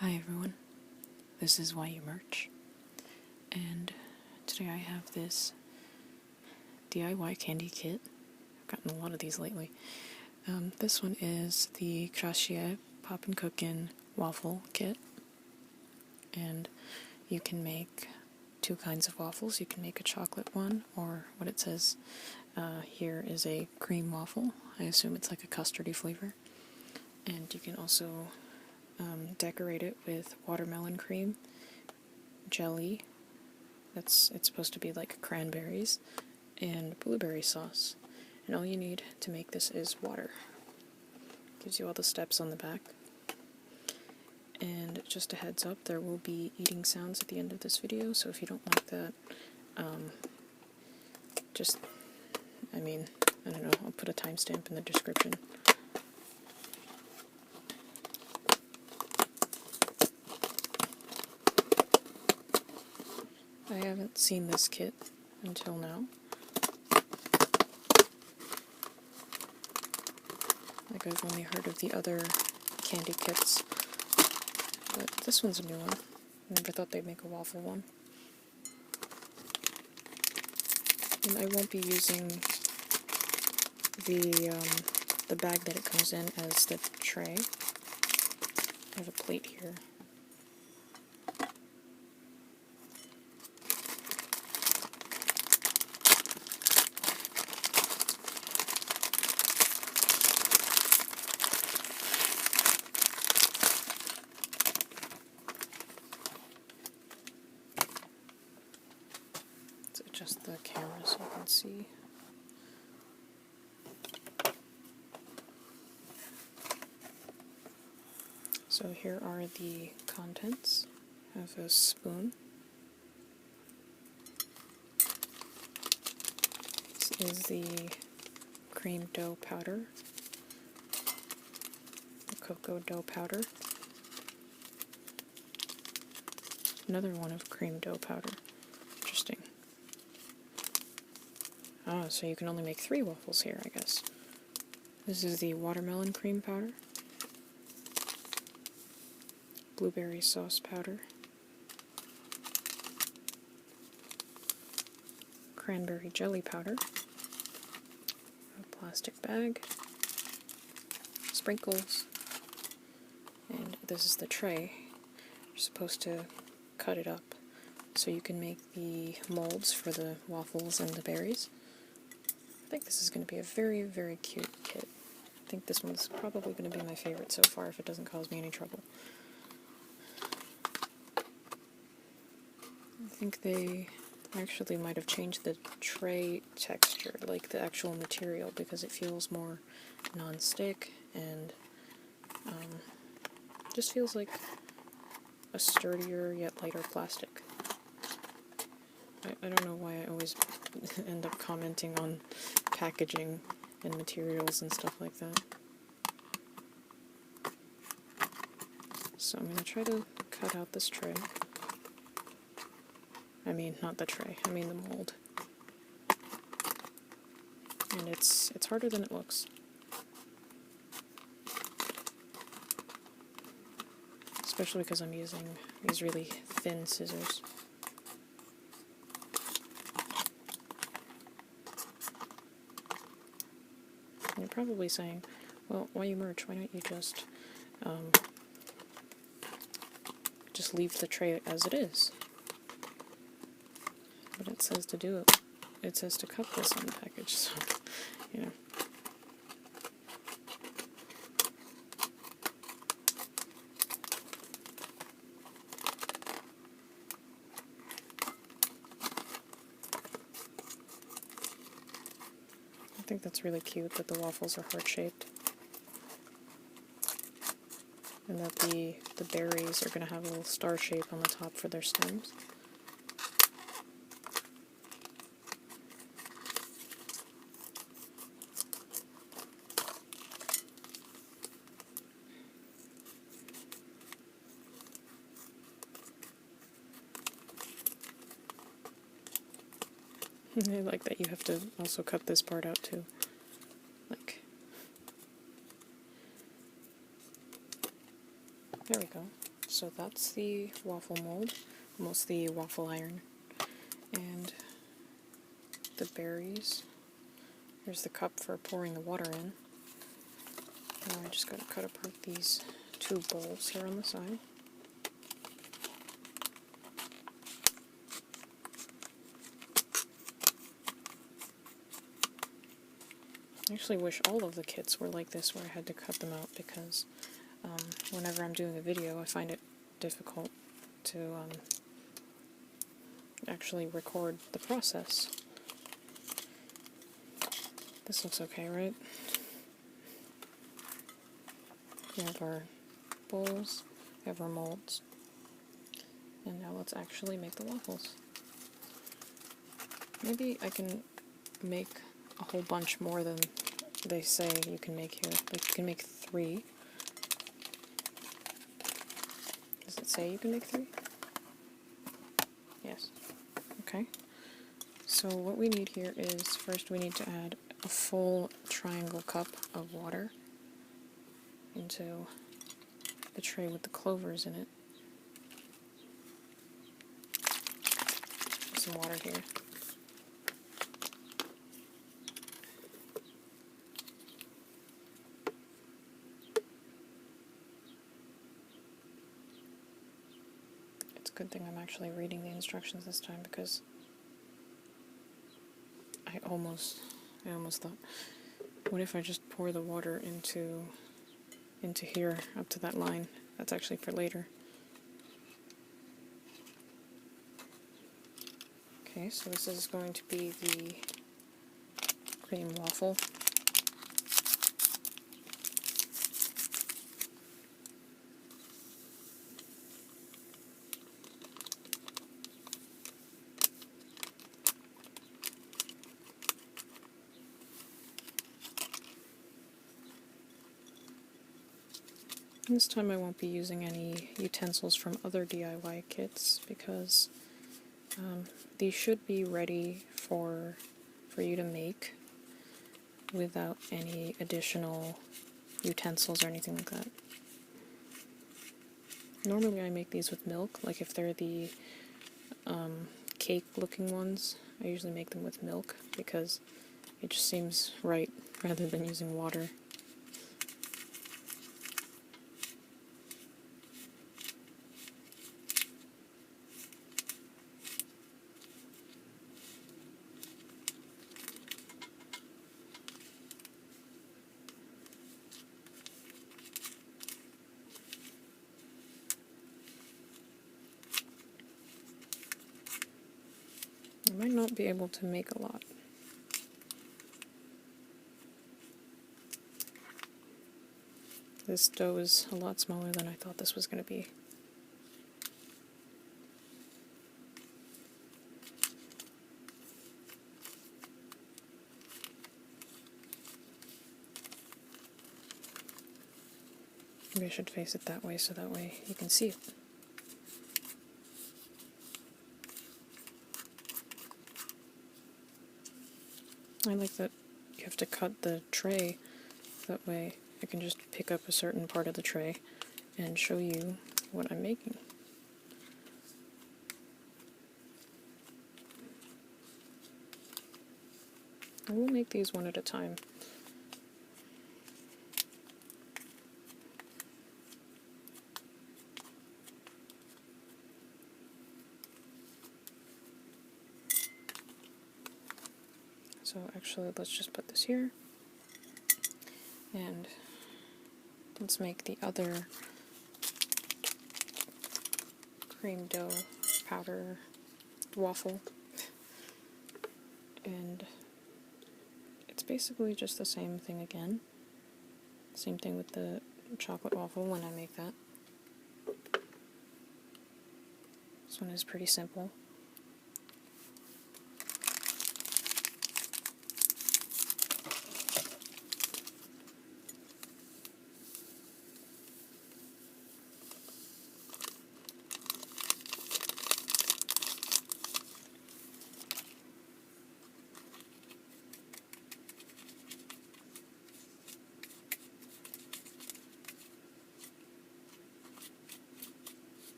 Hi everyone, this is YU Merch, and today I have this DIY candy kit. I've gotten a lot of these lately. This one is the Kracie Pop and Cookin' Waffle Kit, and you can make two kinds of waffles. You can make a chocolate one, or what it says here is a cream waffle. I assume it's like a custardy flavor. And you can also decorate it with watermelon cream, jelly, it's supposed to be like cranberries, and blueberry sauce. And all you need to make this is water. Gives you all the steps on the back. And just a heads up, there will be eating sounds at the end of this video, so if you don't like that, I don't know, I'll put a timestamp in the description. I haven't seen this kit until now. Like, I've only heard of the other candy kits, but this one's a new one. Never thought they'd make a waffle one. And I won't be using the bag that it comes in as the tray. I have a plate here. Adjust the camera so you can see. So here are the contents. I have a spoon. This is the cream dough powder, the cocoa dough powder, another one of cream dough powder. Interesting. Oh, so you can only make 3 waffles here, I guess. This is the watermelon cream powder, blueberry sauce powder, cranberry jelly powder, a plastic bag, sprinkles, and this is the tray. You're supposed to cut it up so you can make the molds for the waffles and the berries. I think this is going to be a very, very cute kit. I think this one's probably going to be my favorite so far if it doesn't cause me any trouble. I think they actually might have changed the tray texture, like the actual material, because it feels more non-stick and just feels like a sturdier yet lighter plastic. I don't know why I always end up commenting on packaging and materials and stuff like that. So I'm going to try to cut out this tray. I mean, not the tray, I mean the mold. And it's harder than it looks. Especially because I'm using these really thin scissors. You're probably saying, well, why you merch? Why don't you just leave the tray as it is? But it says to do it. It says to cut this on the package, so, you know. I think that's really cute that the waffles are heart-shaped. And that the berries are going to have a little star shape on the top for their stems. I like that you have to also cut this part out too. Like, there we go. So that's the waffle mold, almost the waffle iron, and the berries. There's the cup for pouring the water in. Now I just gotta cut apart these two bowls here on the side. I actually wish all of the kits were like this, where I had to cut them out, because whenever I'm doing a video I find it difficult to actually record the process. This looks okay, right? We have our bowls, we have our molds, and now let's actually make the waffles. Maybe I can make a whole bunch more than they say you can make here. Like, you can make 3. Does it say you can make 3? Yes. Okay. So what we need here is, first we need to add a full triangle cup of water into the tray with the clovers in it. Some water here. It's a good thing I'm actually reading the instructions this time, because I almost thought, what if I just pour the water into here, up to that line? That's actually for later. Okay, so this is going to be the cream waffle. This time I won't be using any utensils from other DIY kits, because these should be ready for you to make without any additional utensils or anything like that. Normally I make these with milk, like if they're the cake looking ones, I usually make them with milk because it just seems right rather than using water. I might not be able to make a lot. This dough is a lot smaller than I thought this was going to be. Maybe I should face it that way, so that way you can see it. I like that you have to cut the tray, that way I can just pick up a certain part of the tray and show you what I'm making. I will make these one at a time. So actually, let's just put this here, and let's make the other cream dough powder waffle. And it's basically just the same thing again. Same thing with the chocolate waffle when I make that. This one is pretty simple.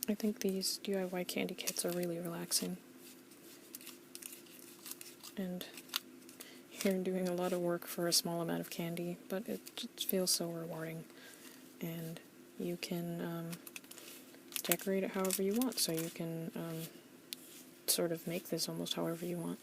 I think these DIY candy kits are really relaxing. And you're doing a lot of work for a small amount of candy, but it just feels so rewarding. And you can decorate it however you want, so you can sort of make this almost however you want.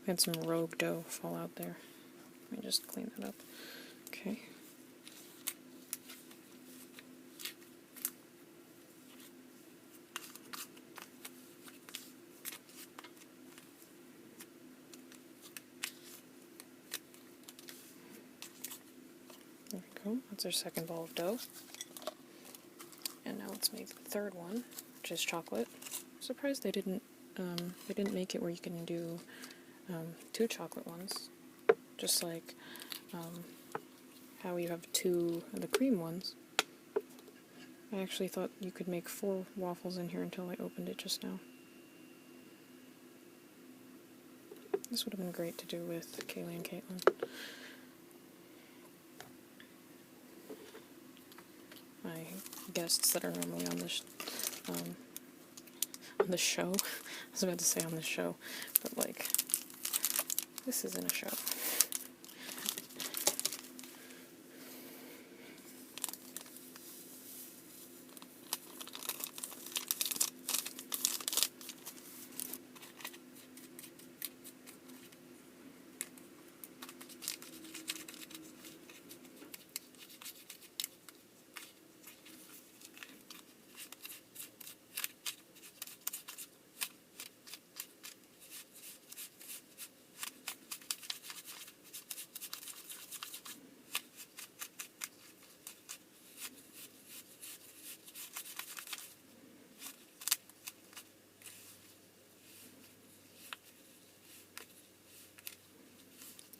We had some rogue dough fall out there. Let me just clean that up. Okay. There we go. That's our second ball of dough. And now let's make the third one, which is chocolate. I'm surprised they didn't make it where you can do 2 chocolate ones, just like how you have 2 of the cream ones. I actually thought you could make 4 waffles in here until I opened it just now. This would have been great to do with Kaylee and Caitlin. My guests that are normally on the show. I was about to say on the show, but like, this isn't a show.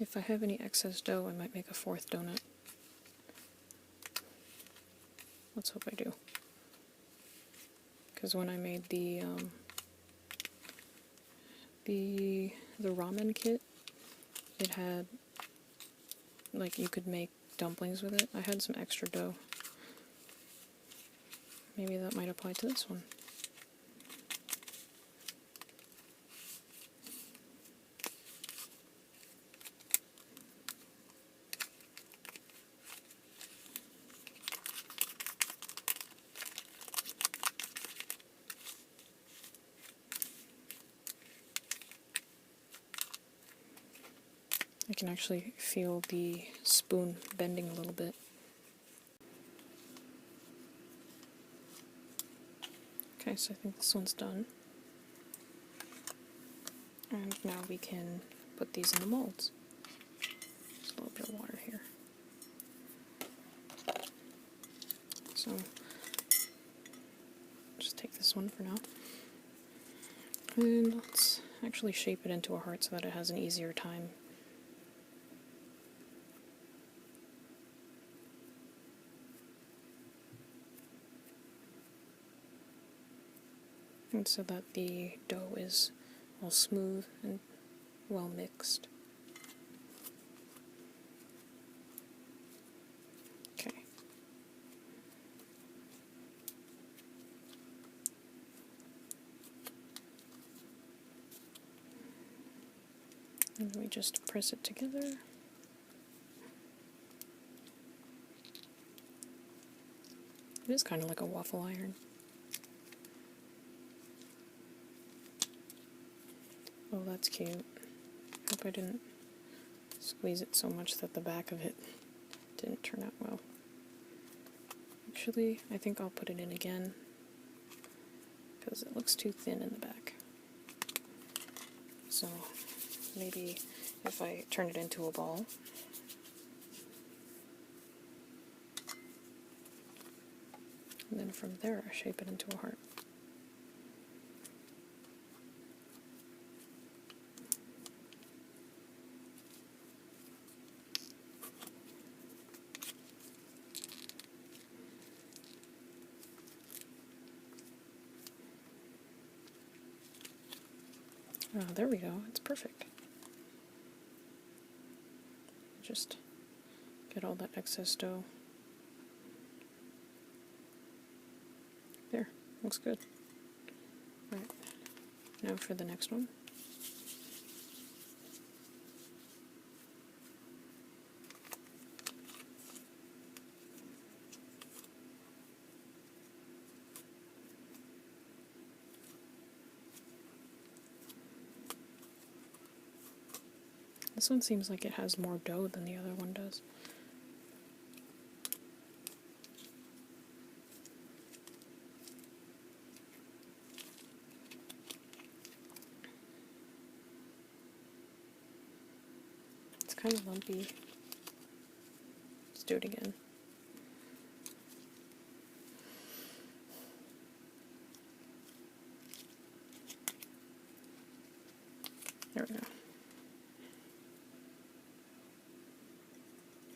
If I have any excess dough, I might make a 4th donut. Let's hope I do. Because when I made the ramen kit, it had, like, you could make dumplings with it. I had some extra dough. Maybe that might apply to this one. I can actually feel the spoon bending a little bit. Okay, so I think this one's done. And now we can put these in the molds. Just a little bit of water here. So, just take this one for now. And let's actually shape it into a heart so that it has an easier time. And so that the dough is all smooth and well mixed. Okay. And we just press it together. It is kind of like a waffle iron. Oh, that's cute. Hope I didn't squeeze it so much that the back of it didn't turn out well. Actually, I think I'll put it in again because it looks too thin in the back. So maybe if I turn it into a ball. And then from there, I shape it into a heart. Oh, there we go. It's perfect. Just get all that excess dough. There, looks good. Right, now for the next one. This one seems like it has more dough than the other one does. It's kind of lumpy. Let's do it again. There we go.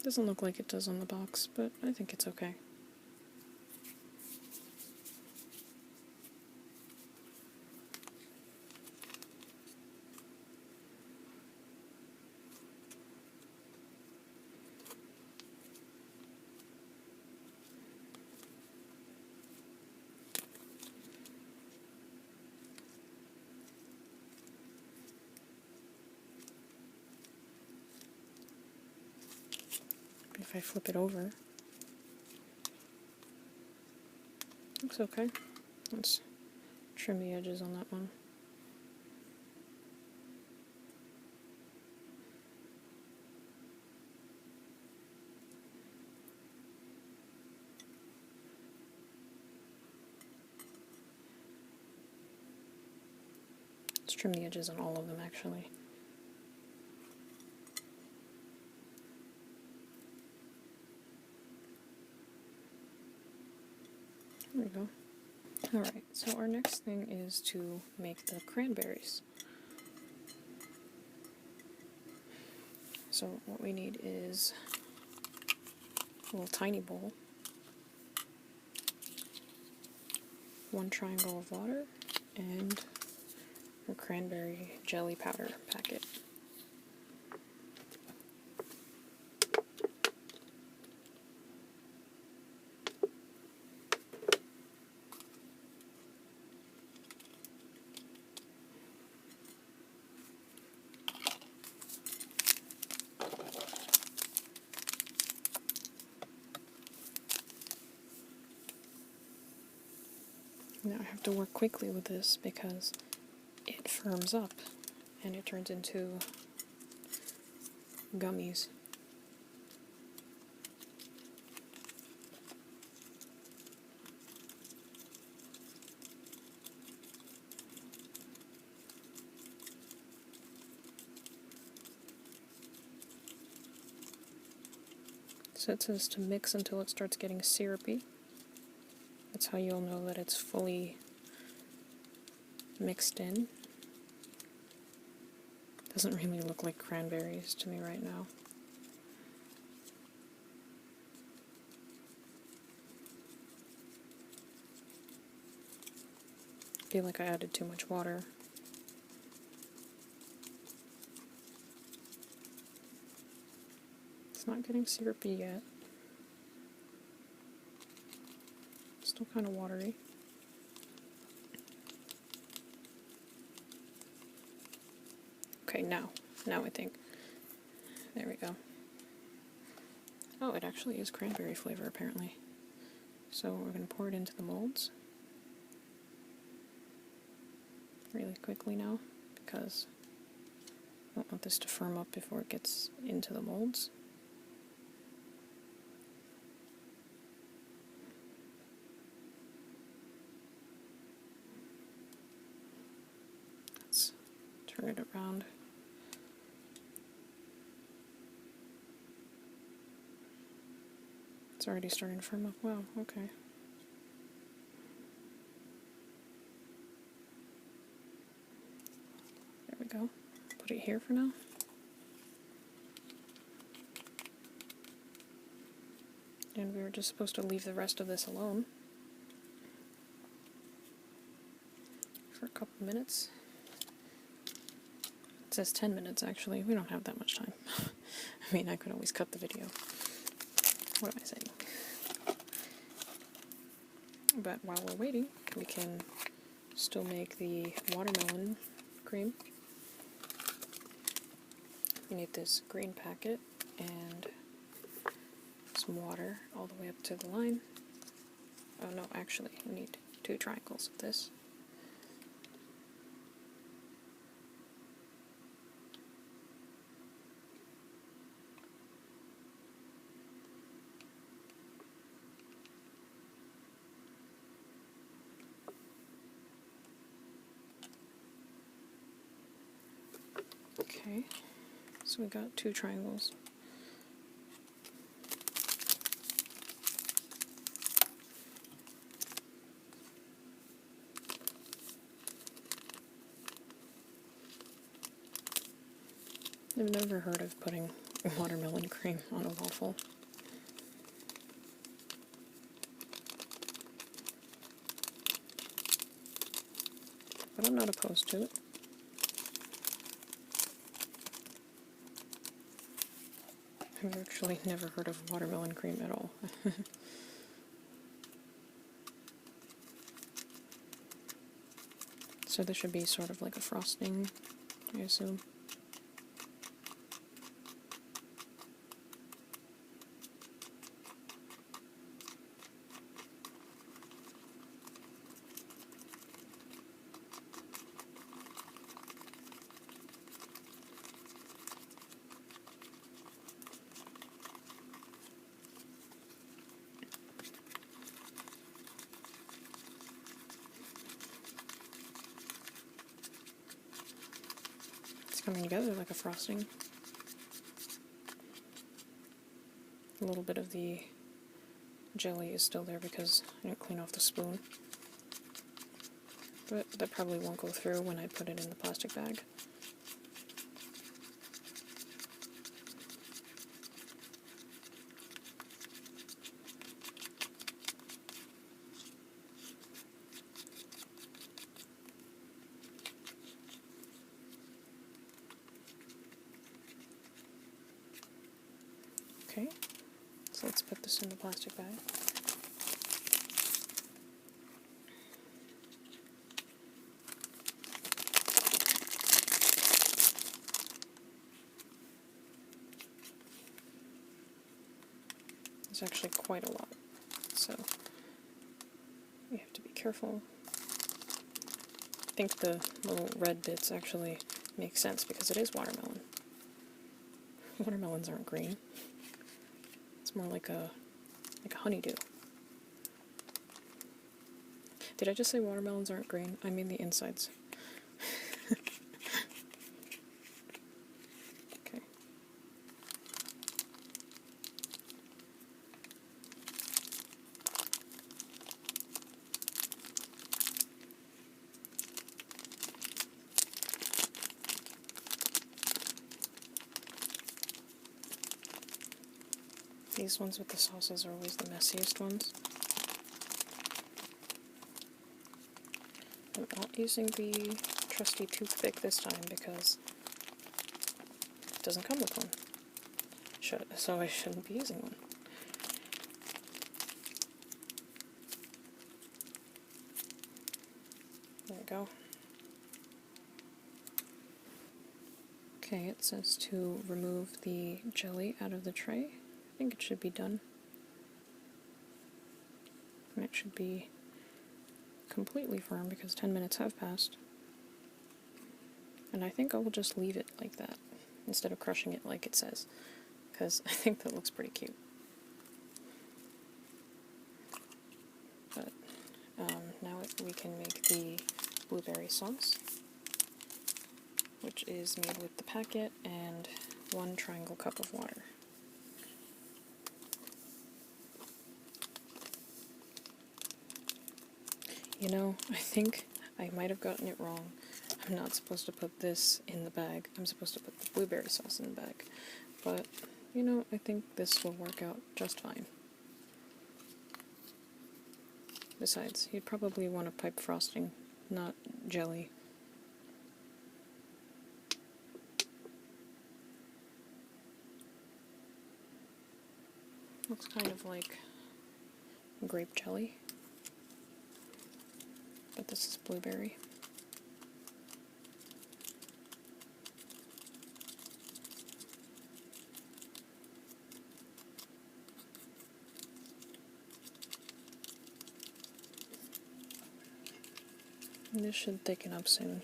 Doesn't look like it does on the box, but I think it's okay. If I flip it over, looks okay. Let's trim the edges on that one. Let's trim the edges on all of them, actually. There we go. Alright, so our next thing is to make the cranberries. So what we need is a little tiny bowl, 1 triangle of water, and a cranberry jelly powder packet. Now I have to work quickly with this because it firms up and it turns into gummies. So it says to mix until it starts getting syrupy. That's how you'll know that it's fully mixed in. Doesn't really look like cranberries to me right now. I feel like I added too much water. It's not getting syrupy yet. Still kind of watery. Okay, now I think. There we go. Oh, it actually is cranberry flavor apparently. So we're going to pour it into the molds really quickly now because I don't want this to firm up before it gets into the molds. Let's turn it around. It's already starting to firm up. Wow, okay. There we go. Put it here for now. And we were just supposed to leave the rest of this alone for a couple minutes. It says 10 minutes actually. We don't have that much time. I mean, I could always cut the video. What am I saying? But while we're waiting, we can still make the watermelon cream. You need this green packet and some water all the way up to the line. Oh no, actually, we need 2 triangles of this. Okay, so we got 2 triangles. I've never heard of putting watermelon cream on a waffle. But I'm not opposed to it. I've actually never heard of watermelon cream at all. So this should be sort of like a frosting, I assume. Coming together like a frosting. A little bit of the jelly is still there because I didn't clean off the spoon. But that probably won't go through when I put it in the plastic bag. Okay, so let's put this in the plastic bag. It's actually quite a lot, so you have to be careful. I think the little red bits actually make sense because it is watermelon. Watermelons aren't green. It's more like a honeydew. Did I just say watermelons aren't green? I mean the insides. Okay. These ones with the sauces are always the messiest ones. I'm not using the trusty toothpick this time because it doesn't come with one. So I shouldn't be using one. There we go. Okay, it says to remove the jelly out of the tray. I think it should be done. And it should be completely firm because 10 minutes have passed. And I think I will just leave it like that instead of crushing it like it says, because I think that looks pretty cute. But now we can make the blueberry sauce, which is made with the packet and 1 triangle cup of water. You know, I think I might have gotten it wrong. I'm not supposed to put this in the bag. I'm supposed to put the blueberry sauce in the bag. But, you know, I think this will work out just fine. Besides, you'd probably want a pipe frosting, not jelly. Looks kind of like grape jelly, but this is blueberry. And this should thicken up soon.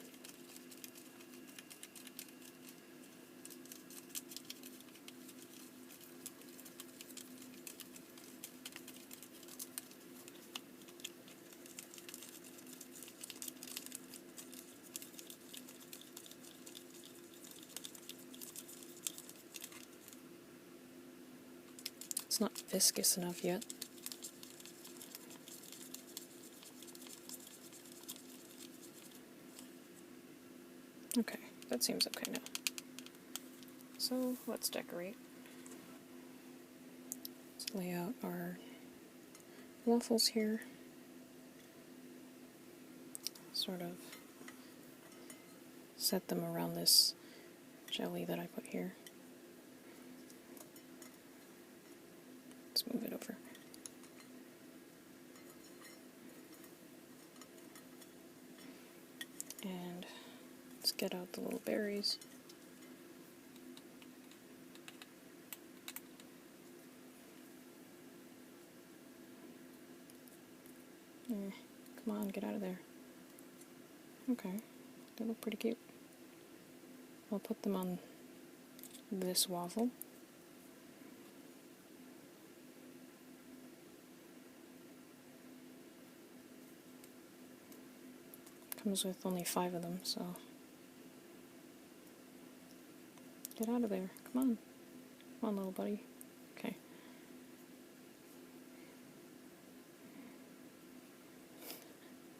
It's not viscous enough yet. Okay, that seems okay now. So let's decorate. Let's lay out our waffles here. Sort of set them around this jelly that I put here. Let's move it over. And let's get out the little berries. Come on, get out of there. Okay, they look pretty cute. I'll put them on this waffle. Comes with only 5 of them, so get out of there. Come on. Come on, little buddy. Okay.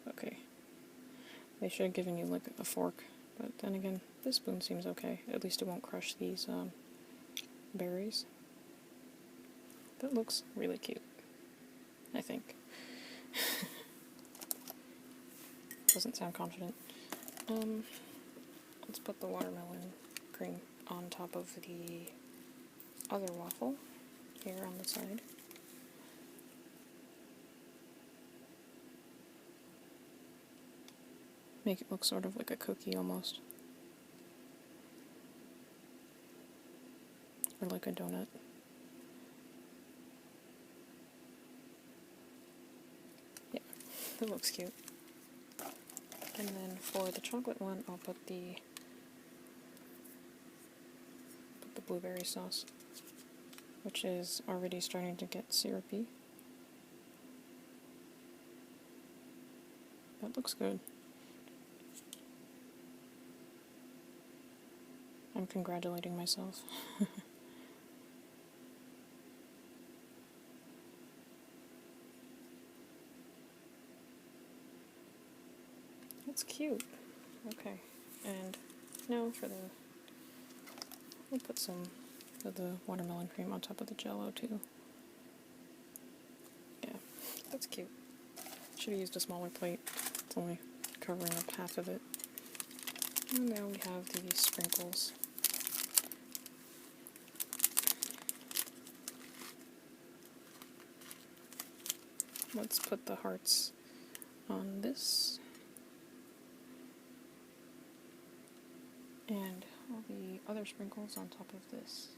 Okay. They should have given you like a fork, but then again, this spoon seems okay. At least it won't crush these berries. That looks really cute, I think. Doesn't sound confident. Let's put the watermelon cream on top of the other waffle here on the side. Make it look sort of like a cookie almost. Or like a donut. Yeah, that looks cute. And then for the chocolate one, I'll put the blueberry sauce, which is already starting to get syrupy. That looks good. I'm congratulating myself. That's cute. Okay, and now for we'll put some of the watermelon cream on top of the jello too. Yeah, that's cute. Should have used a smaller plate. It's only covering up half of it. And now we have these sprinkles. Let's put the hearts on this. And all the other sprinkles on top of this.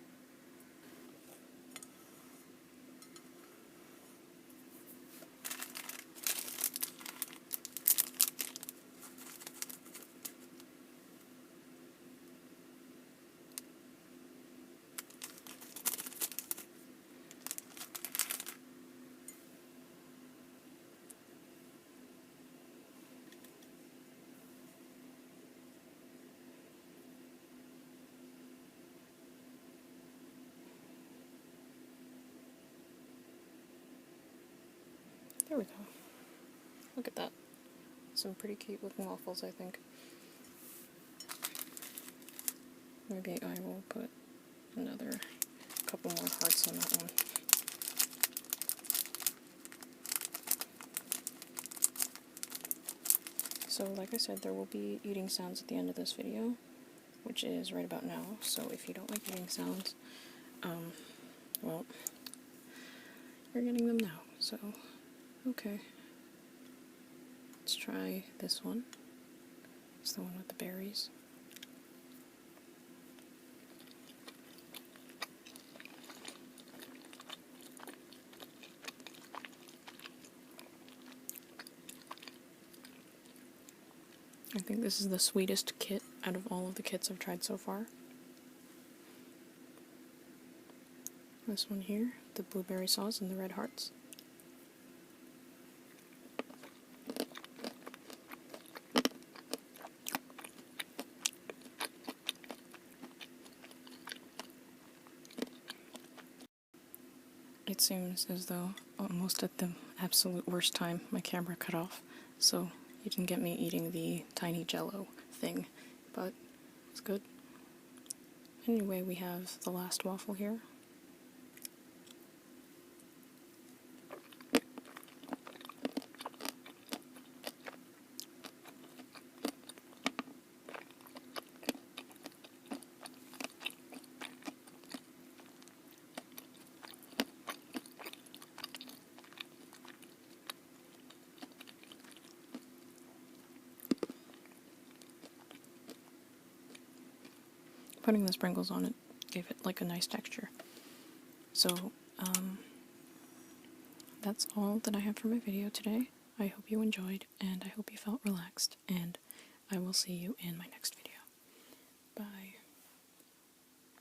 There we go. Look at that. Some pretty cute looking waffles, I think. Maybe I will put another couple more hearts on that one. So like I said, there will be eating sounds at the end of this video, which is right about now. So if you don't like eating sounds, well, we're getting them now, so okay. Let's try this one. It's the one with the berries. I think this is the sweetest kit out of all of the kits I've tried so far. This one here, the blueberry sauce and the red hearts. It seems as though almost at the absolute worst time my camera cut off, so you can get me eating the tiny jello thing, but it's good. Anyway, we have the last waffle here. Putting the sprinkles on it gave it like a nice texture. So, that's all that I have for my video today. I hope you enjoyed, and I hope you felt relaxed, and I will see you in my next video. Bye.